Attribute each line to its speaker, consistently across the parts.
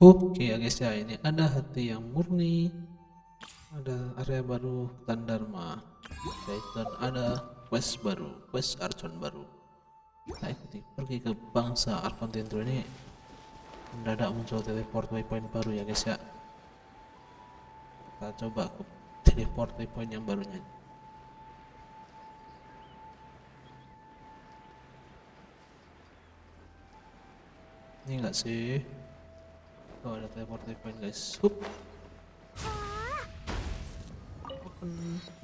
Speaker 1: Oke ya guys ya, ini ada hati yang murni, ada area baru dan Dharma, guys, dan ada quest baru, quest Archon baru. Kita ikuti pergi ke bangsa Archon Tentro ini. Mendadak muncul teleport waypoint baru ya guys ya. Kita coba ke teleport waypoint yang barunya. Ini enggak sih? Oh, ada teleport waypoint guys. Hup.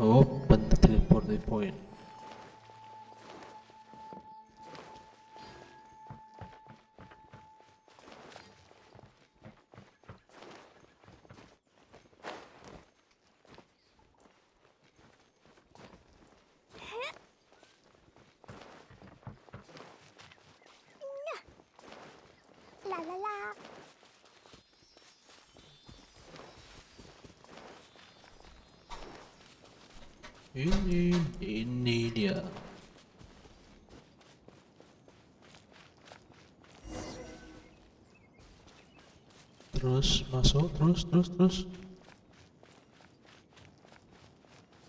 Speaker 1: Open the teleport waypoint.
Speaker 2: La la la.
Speaker 1: Ini dia. Terus masuk, terus.
Speaker 2: Ta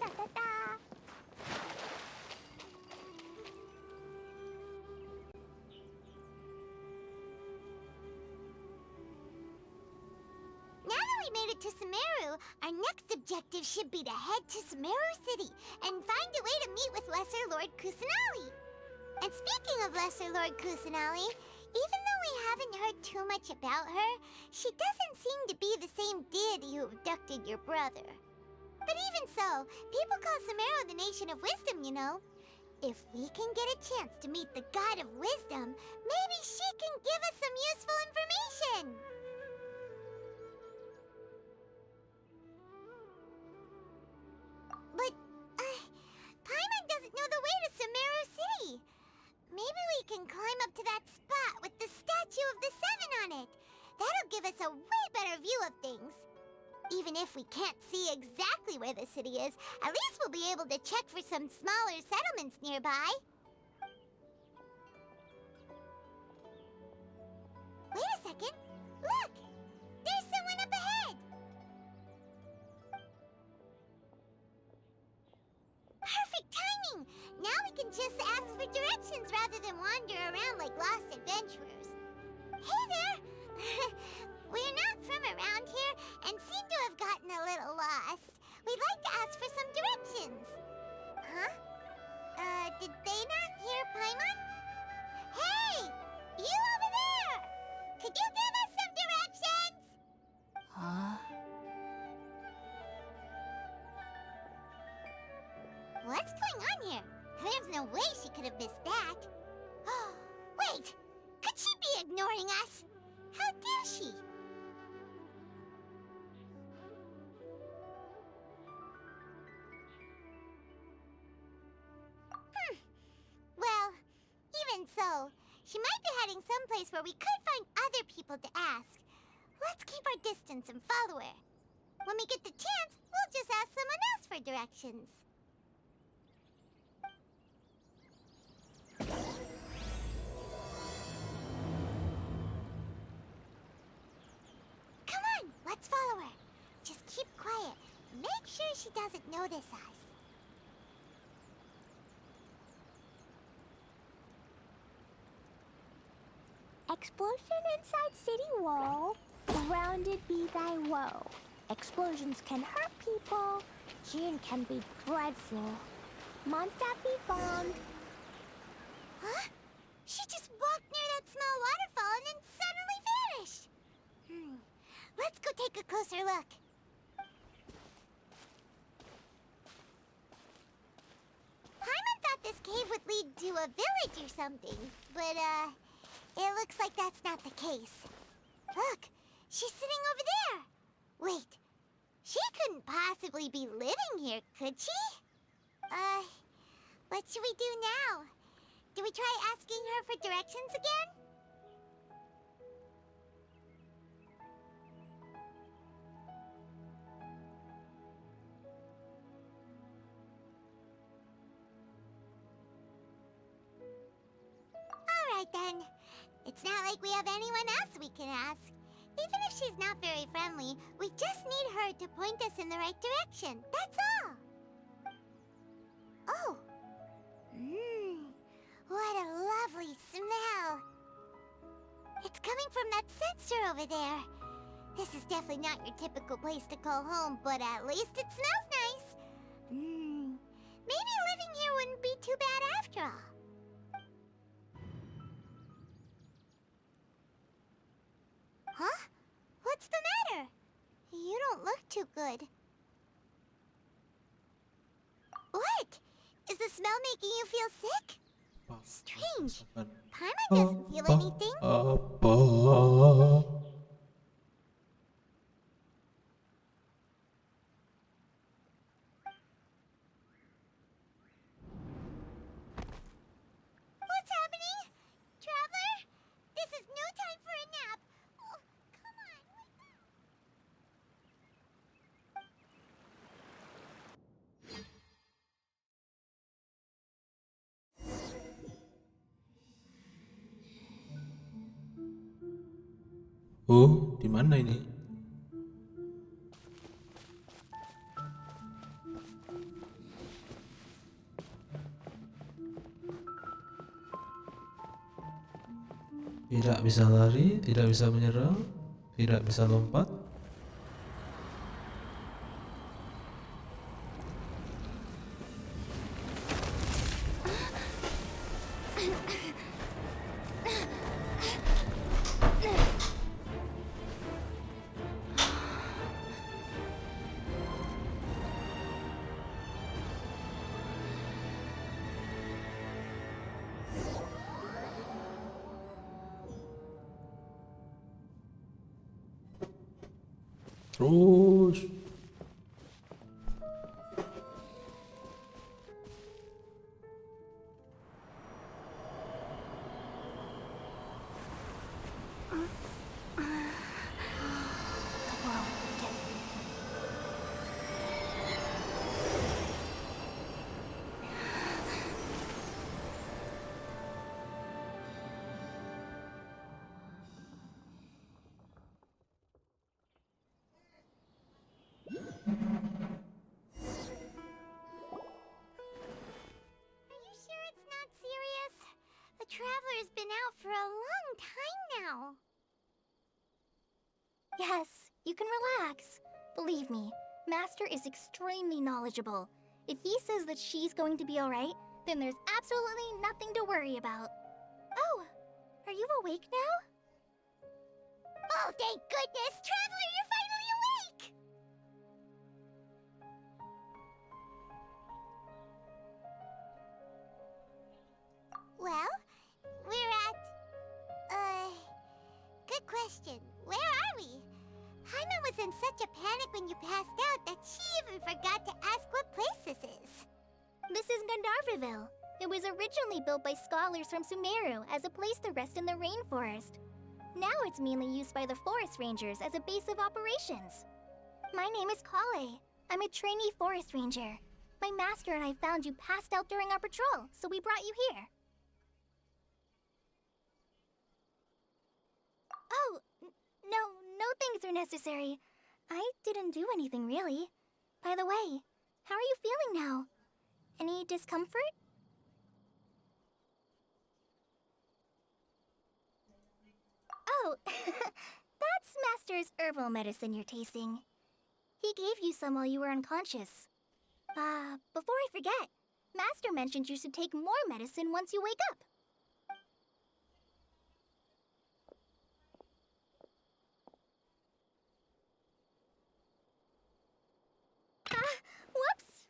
Speaker 2: ta ta. Now that we made it to Sumeru, our next objective should be to head to Sumeru City and find a way to meet with Lesser Lord Kusanali. And speaking of Lesser Lord Kusanali, even though we haven't heard too much about her, she doesn't seem to be the same deity who abducted your brother. But even so, people call Sumeru the Nation of Wisdom, you know. If we can get a chance to meet the God of Wisdom, maybe she can give us some useful information. But, Paimon doesn't know the way to Sumeru City. Maybe we can climb up to that spot with the statue of the Seven on it. That'll give us a way better view of things. Even if we can't see exactly where the city is, at least we'll be able to check for some smaller settlements nearby. Wait a second. Look! There's someone up ahead! Perfect timing! Now we can just ask for directions rather than wander around like lost adventurers. Hey there! We're not from around here and seem to have gotten a little lost. We'd like to ask for some directions. Huh? Did they not hear Paimon? Hey! You over there! Could you give us some directions? Huh? What's going on here? There's no way she could have missed that. Wait! Could she be ignoring us? How dare she? Well, even so, she might be heading someplace where we could find other people to ask. Let's keep our distance and follow her. When we get the chance, we'll just ask someone else for directions. Come on, let's follow her. Just keep quiet. Make sure she doesn't notice us.
Speaker 3: Explosion inside city wall, grounded be thy woe. Explosions can hurt people, June can be dreadful. Monster be bombed.
Speaker 2: Huh? She just walked near that small waterfall and then suddenly vanished. Let's go take a closer look. Paimon thought this cave would lead to a village or something, but, it looks like that's not the case. Look, she's sitting over there. Wait, she couldn't possibly be living here, could she? What should we do now? Do we try asking her for directions again? All right then. It's not like we have anyone else we can ask. Even if she's not very friendly. We just need her to point us in the right direction. That's all. Oh. What a lovely smell. It's coming from that sensor over there. This is definitely not your typical place to call home, but at least it smells nice. Maybe living here wouldn't be too bad after all. Huh? What's the matter? You don't look too good. What? Is the smell making you feel sick? Strange. Paimon doesn't feel anything. What's happening? Traveler? This is no time for a nap. Oh, come on, wake up.
Speaker 1: Oh, di mana ini? Tidak bisa lari, tidak bisa menyerang, tidak bisa lompat. Terus
Speaker 2: Are you sure it's not serious? The Traveler's been out for a long time now.
Speaker 3: Yes, you can relax. Believe me, Master is extremely knowledgeable. If he says that she's going to be alright, then there's absolutely nothing to worry about. Oh, are you awake now?
Speaker 2: Oh, thank goodness! Traveler, you're finally awake! Well, we're at... Good question. Where are we? Paimon was in such a panic when you passed out that she even forgot to ask what place this is.
Speaker 3: This is Gandharvaville. It was originally built by scholars from Sumeru as a place to rest in the rainforest. Now it's mainly used by the forest rangers as a base of operations. My name is Kale. I'm a trainee forest ranger. My master and I found you passed out during our patrol, so we brought you here. Oh, no things are necessary. I didn't do anything really. By the way, how are you feeling now? Any discomfort? Oh, that's Master's herbal medicine you're tasting. He gave you some while you were unconscious. Before I forget, Master mentioned you should take more medicine once you wake up. Whoops!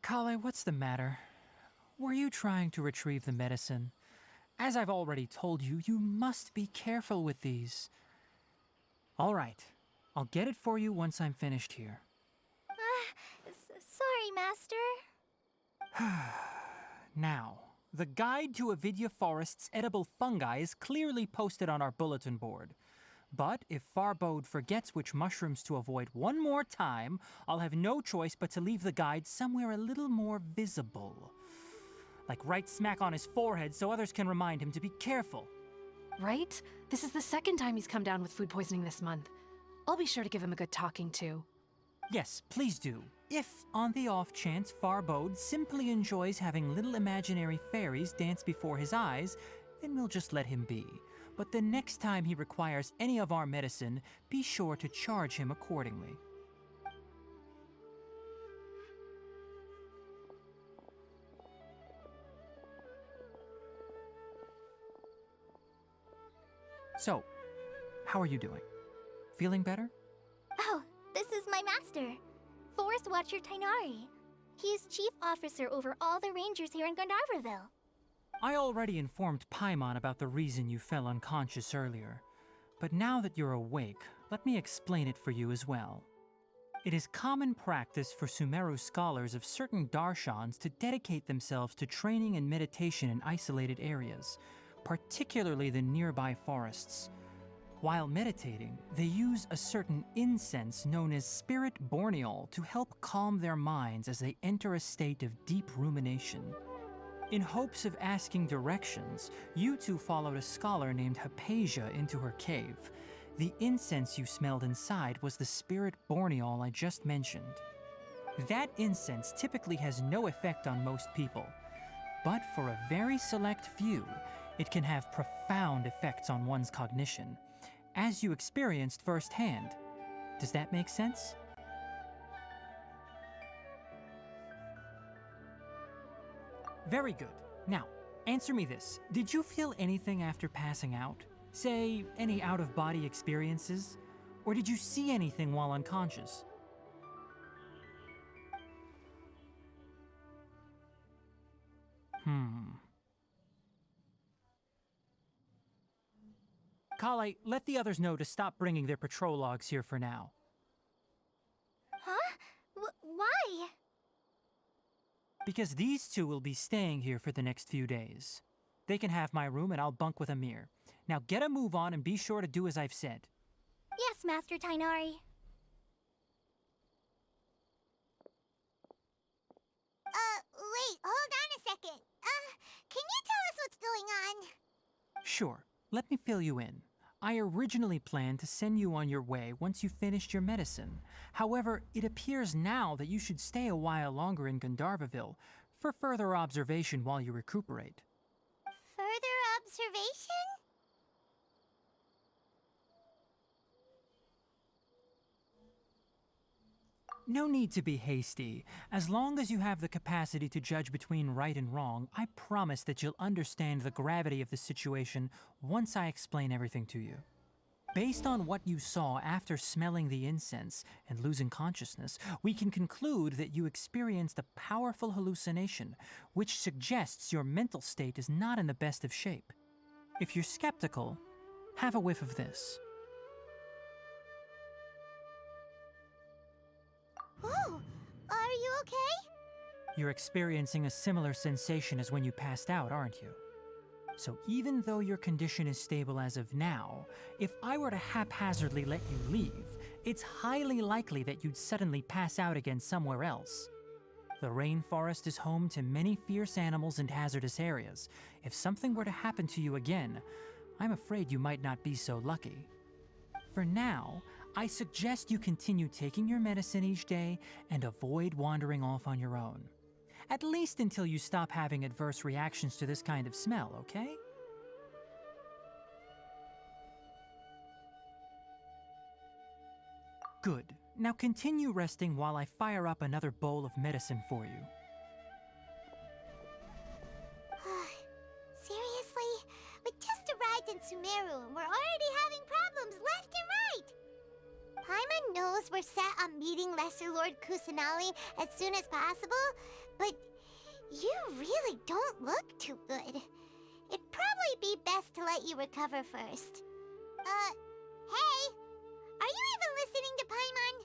Speaker 4: Kale, what's the matter? Were you trying to retrieve the medicine? As I've already told you, you must be careful with these. All right, I'll get it for you once I'm finished here.
Speaker 3: Sorry, Master.
Speaker 4: Now, the guide to Avidya Forest's edible fungi is clearly posted on our bulletin board. But if Farbode forgets which mushrooms to avoid one more time, I'll have no choice but to leave the guide somewhere a little more visible. Like right smack on his forehead so others can remind him to be careful.
Speaker 5: Right? This is the second time he's come down with food poisoning this month. I'll be sure to give him a good talking to.
Speaker 4: Yes, please do. If, on the off chance, Farbode simply enjoys having little imaginary fairies dance before his eyes, then we'll just let him be. But the next time he requires any of our medicine, be sure to charge him accordingly. So, how are you doing? Feeling better?
Speaker 3: Oh, this is my master, Forest Watcher Tainari. He's chief officer over all the rangers here in Gandharvaville.
Speaker 4: I already informed Paimon about the reason you fell unconscious earlier. But now that you're awake, let me explain it for you as well. It is common practice for Sumeru scholars of certain darshans to dedicate themselves to training and meditation in isolated areas, particularly the nearby forests. While meditating, they use a certain incense known as Spirit Borneol to help calm their minds as they enter a state of deep rumination. In hopes of asking directions, you two followed a scholar named Hypatia into her cave. The incense you smelled inside was the Spirit Borneol I just mentioned. That incense typically has no effect on most people, but for a very select few, it can have profound effects on one's cognition, as you experienced firsthand. Does that make sense? Very good. Now, answer me this. Did you feel anything after passing out? Say, any out-of-body experiences? Or did you see anything while unconscious? Kale, let the others know to stop bringing their patrol logs here for now.
Speaker 3: Huh? Why?
Speaker 4: Because these two will be staying here for the next few days. They can have my room and I'll bunk with Amir. Now get a move on and be sure to do as I've said.
Speaker 3: Yes, Master Tainari.
Speaker 2: Wait, hold on a second. Can you tell us what's going on?
Speaker 4: Sure, let me fill you in. I originally planned to send you on your way once you finished your medicine. However, it appears now that you should stay a while longer in Gandharvaville for further observation while you recuperate.
Speaker 2: Further observation?
Speaker 4: No need to be hasty. As long as you have the capacity to judge between right and wrong, I promise that you'll understand the gravity of the situation once I explain everything to you. Based on what you saw after smelling the incense and losing consciousness, we can conclude that you experienced a powerful hallucination, which suggests your mental state is not in the best of shape. If you're skeptical, have a whiff of this.
Speaker 2: Oh, are you okay?
Speaker 4: You're experiencing a similar sensation as when you passed out, aren't you? So even though your condition is stable as of now, if I were to haphazardly let you leave, it's highly likely that you'd suddenly pass out again somewhere else. The rainforest is home to many fierce animals and hazardous areas. If something were to happen to you again, I'm afraid you might not be so lucky. For now, I suggest you continue taking your medicine each day and avoid wandering off on your own. At least until you stop having adverse reactions to this kind of smell, okay? Good. Now continue resting while I fire up another bowl of medicine for you.
Speaker 2: Seriously? We just arrived in Sumeru and we're already having problems left and right! Paimon knows we're set on meeting Lesser Lord Kusanali as soon as possible, but you really don't look too good. It'd probably be best to let you recover first. Hey! Are you even listening to Paimon?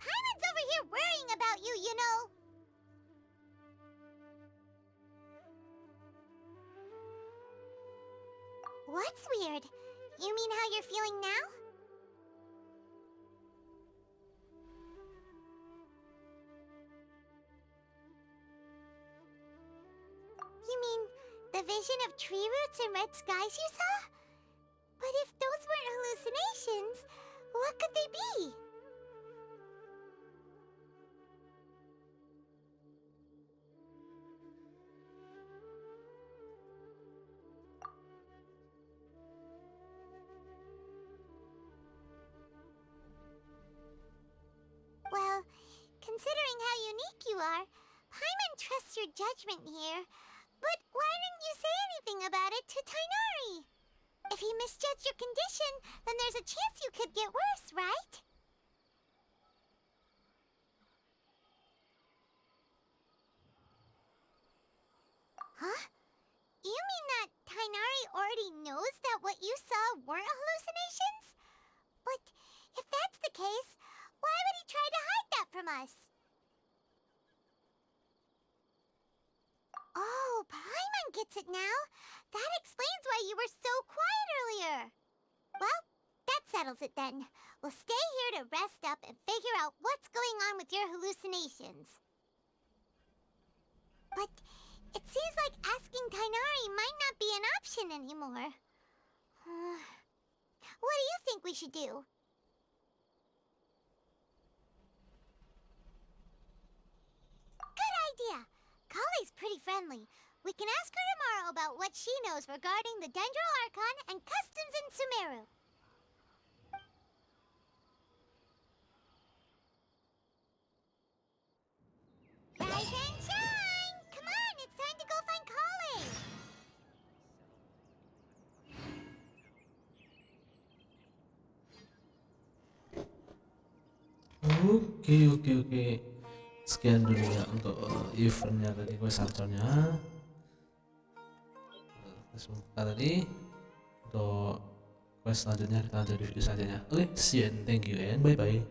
Speaker 2: Paimon's over here worrying about you, you know! What's weird? You mean how you're feeling now? You mean the vision of tree roots and red skies you saw? But if those weren't hallucinations, what could they be? Well, considering how unique you are, Paimon trusts your judgment here. But why didn't you say anything about it to Tainari? If he misjudged your condition, then there's a chance you could get worse, right? Huh? You mean that Tainari already knows that what you saw weren't hallucinations? But if that's the case, why would he try to hide that from us? Oh, Paimon gets it now. That explains why you were so quiet earlier. Well, that settles it then. We'll stay here to rest up and figure out what's going on with your hallucinations. But it seems like asking Tainari might not be an option anymore. What do you think we should do? Good idea. Kali's pretty friendly. We can ask her tomorrow about what she knows regarding the Dendro Archon and customs in Sumeru. Rise and shine! Come on, it's time to go find Kali!
Speaker 1: Oke. Sekian dulu ya untuk eventnya tadi, quest Archonnya. Tadi untuk quest selanjutnya kita lanjut di video selanjutnya. Oke, see you and thank you and bye bye.